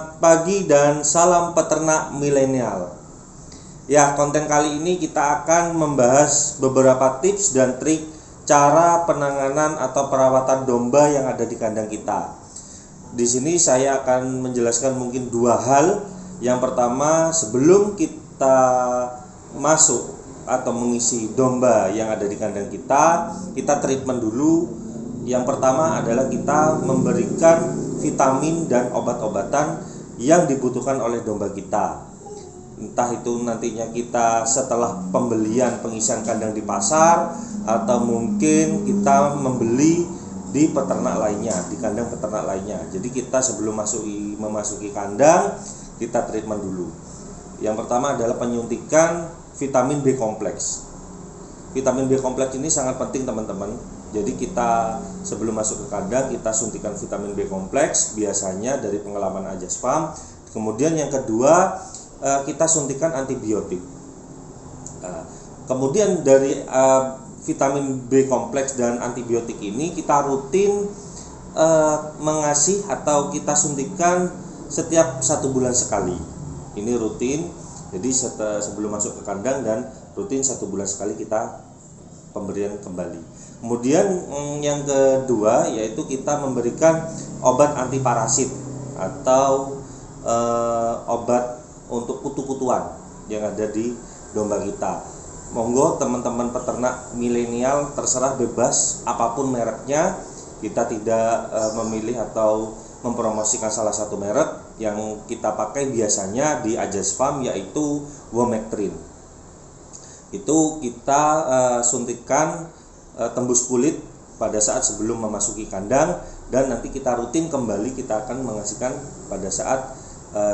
Selamat pagi dan salam peternak milenial. Ya, konten kali ini kita akan membahas beberapa tips dan trik cara penanganan atau perawatan domba yang ada di kandang kita. Di sini saya akan menjelaskan mungkin dua hal. Yang pertama, sebelum kita masuk atau mengisi domba yang ada di kandang kita treatment dulu. Yang pertama adalah kita memberikan vitamin dan obat-obatan yang dibutuhkan oleh domba kita. Entah itu nantinya kita setelah pembelian pengisian kandang di pasar, atau mungkin kita membeli di peternak lainnya, di kandang peternak lainnya. Jadi kita sebelum memasuki kandang, kita treatment dulu. Yang pertama adalah penyuntikan vitamin B kompleks. Vitamin B kompleks ini sangat penting, teman-teman. Jadi kita sebelum masuk ke kandang kita suntikan vitamin B kompleks, biasanya dari pengalaman Ajas Farm. Kemudian yang kedua, kita suntikan antibiotik. Kemudian dari vitamin B kompleks dan antibiotik ini kita rutin mengasih atau kita suntikan setiap 1 bulan sekali. Ini rutin. Jadi sebelum masuk ke kandang dan rutin 1 bulan sekali kita pemberian kembali. Kemudian yang kedua yaitu kita memberikan obat anti parasit atau obat untuk kutu-kutuan yang ada di domba kita. Monggo teman-teman peternak milenial, terserah, bebas apapun mereknya. Kita tidak memilih atau mempromosikan salah satu merek. Yang kita pakai biasanya di Ajas Farm yaitu Womectrin. Itu kita suntikan tembus kulit pada saat sebelum memasuki kandang, dan nanti kita rutin kembali, kita akan mengasihkan pada saat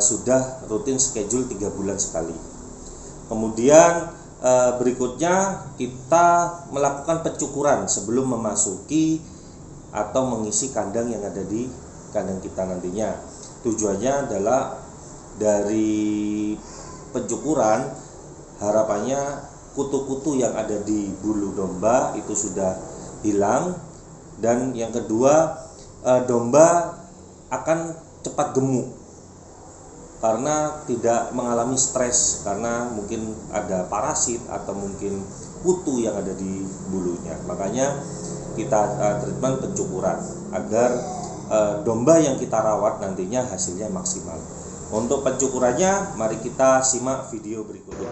sudah rutin schedule 3 bulan sekali. Kemudian berikutnya kita melakukan pencukuran sebelum memasuki atau mengisi kandang yang ada di kandang kita nantinya. Tujuannya adalah dari pencukuran harapannya kutu-kutu yang ada di bulu domba itu sudah hilang, dan yang kedua domba akan cepat gemuk karena tidak mengalami stres karena mungkin ada parasit atau mungkin kutu yang ada di bulunya. Makanya kita treatment pencukuran agar domba yang kita rawat nantinya hasilnya maksimal. Untuk pencukurannya mari kita simak video berikutnya.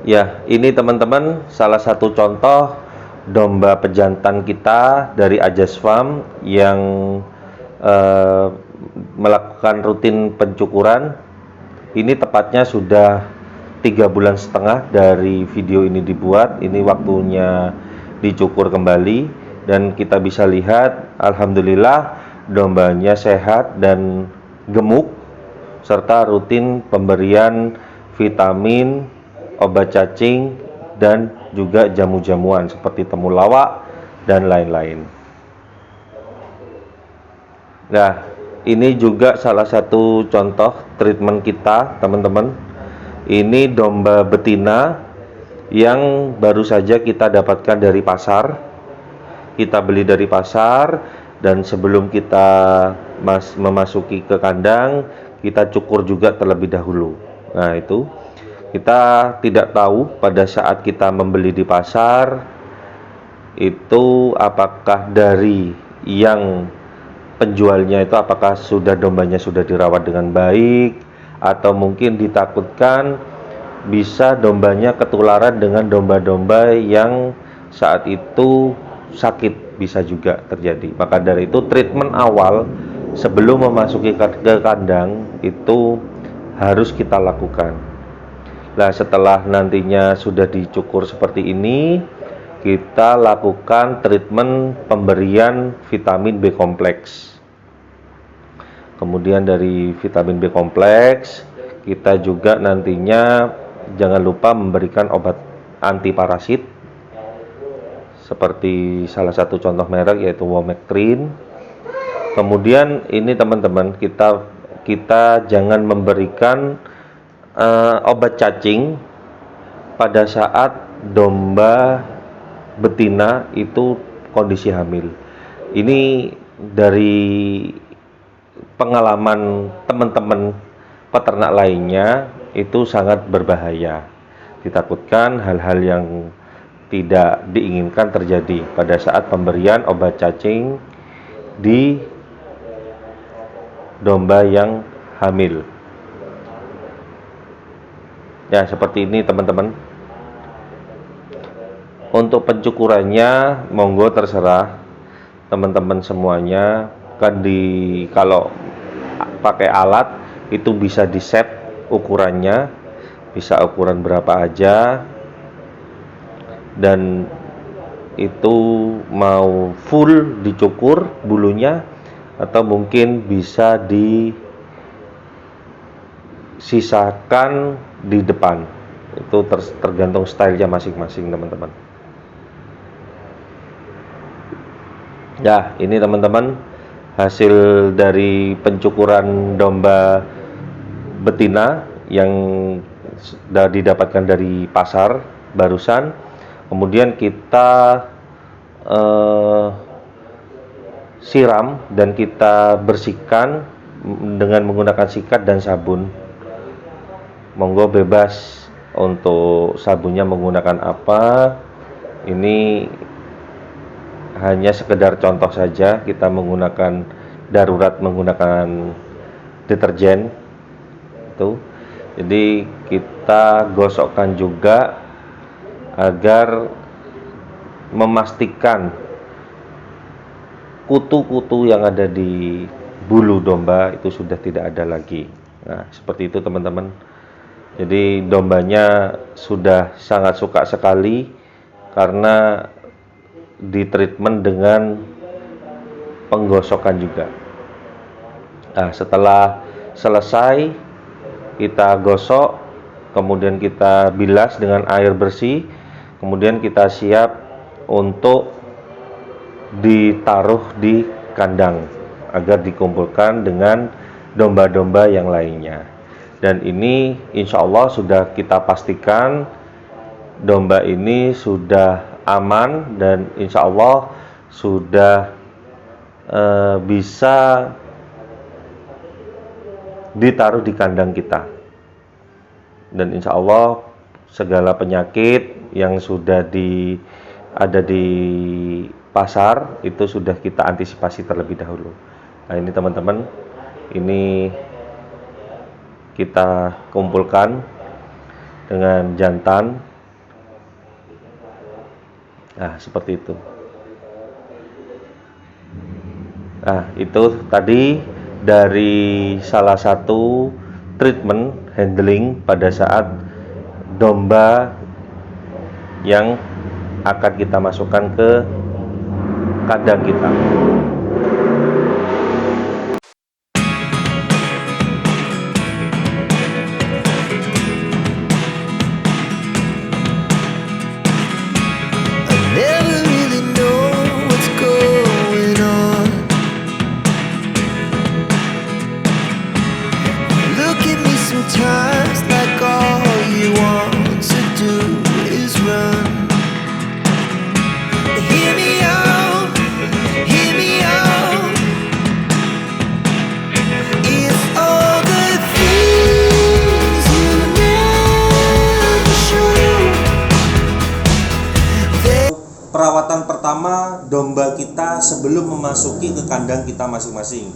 Ya, ini teman-teman salah satu contoh domba pejantan kita dari Ajas Farm yang melakukan rutin pencukuran. Ini tepatnya sudah 3,5 bulan dari video ini dibuat. Ini waktunya dicukur kembali dan kita bisa lihat alhamdulillah dombanya sehat dan gemuk, serta rutin pemberian vitamin, obat cacing, dan juga jamu-jamuan seperti temulawak dan lain-lain. Nah, ini juga salah satu contoh treatment kita, teman-teman. Ini domba betina yang baru saja kita dapatkan dari pasar. Kita beli dari pasar, dan sebelum kita memasuki ke kandang, kita cukur juga terlebih dahulu. Nah, itu kita tidak tahu pada saat kita membeli di pasar itu apakah dari yang penjualnya itu apakah dombanya sudah dirawat dengan baik, atau mungkin ditakutkan bisa dombanya ketularan dengan domba-domba yang saat itu sakit, bisa juga terjadi. Maka dari itu treatment awal sebelum memasuki ke kandang itu harus kita lakukan. Nah, setelah nantinya sudah dicukur seperti ini, kita lakukan treatment pemberian vitamin B kompleks. Kemudian dari vitamin B kompleks, kita juga nantinya jangan lupa memberikan obat anti parasit seperti salah satu contoh merek yaitu Womectrin. Kemudian ini teman-teman, kita jangan memberikan obat cacing pada saat domba betina itu kondisi hamil. Ini dari pengalaman teman-teman peternak lainnya itu sangat berbahaya. Ditakutkan hal-hal yang tidak diinginkan terjadi pada saat pemberian obat cacing di domba yang hamil. Ya, seperti ini teman-teman. Untuk pencukurannya monggo terserah teman-teman semuanya. Kalau pakai alat itu bisa di set ukurannya, bisa ukuran berapa aja, dan itu mau full dicukur bulunya atau mungkin bisa disisakan di depan. Itu tergantung stylenya masing-masing teman-teman. Ya, ini teman-teman hasil dari pencukuran domba betina yang sudah didapatkan dari pasar barusan. Kemudian kita siram dan kita bersihkan dengan menggunakan sikat dan sabun. Monggo bebas untuk sabunnya menggunakan apa. Ini hanya sekedar contoh saja, kita menggunakan darurat menggunakan deterjen itu. Jadi kita gosokkan juga agar memastikan kutu-kutu yang ada di bulu domba itu sudah tidak ada lagi. Nah, seperti itu teman-teman. Jadi dombanya sudah sangat suka sekali karena di treatment dengan penggosokan juga. Nah, setelah selesai kita gosok, kemudian kita bilas dengan air bersih, kemudian kita siap untuk ditaruh di kandang agar dikumpulkan dengan domba-domba yang lainnya. Dan ini insya Allah sudah kita pastikan domba ini sudah aman dan insya Allah sudah bisa ditaruh di kandang kita. Dan insya Allah segala penyakit yang sudah ada di pasar itu sudah kita antisipasi terlebih dahulu. Nah, ini teman-teman, ini kita kumpulkan dengan jantan. Nah, seperti itu. Nah, itu tadi dari salah satu treatment handling pada saat domba yang akan kita masukkan ke kandang kita. Sometimes like all you want to do is run. Hear me out, hear me out. It's all the things you never show. Perawatan pertama domba kita sebelum memasuki ke kandang kita masing-masing.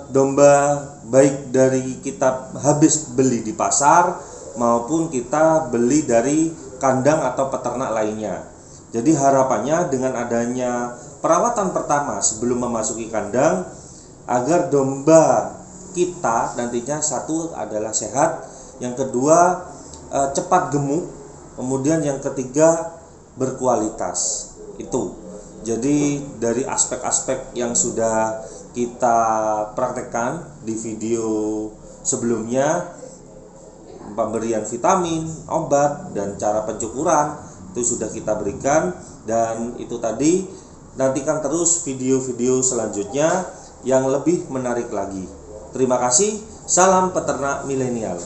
Domba baik dari kita habis beli di pasar maupun kita beli dari kandang atau peternak lainnya. Jadi harapannya dengan adanya perawatan pertama sebelum memasuki kandang agar domba kita nantinya satu adalah sehat, yang kedua cepat gemuk, kemudian yang ketiga berkualitas. Itu. Jadi dari aspek-aspek yang sudah kita praktekkan di video sebelumnya, pemberian vitamin, obat, dan cara pencukuran itu sudah kita berikan. Dan itu tadi, nantikan terus video-video selanjutnya yang lebih menarik lagi. Terima kasih, salam peternak milenial.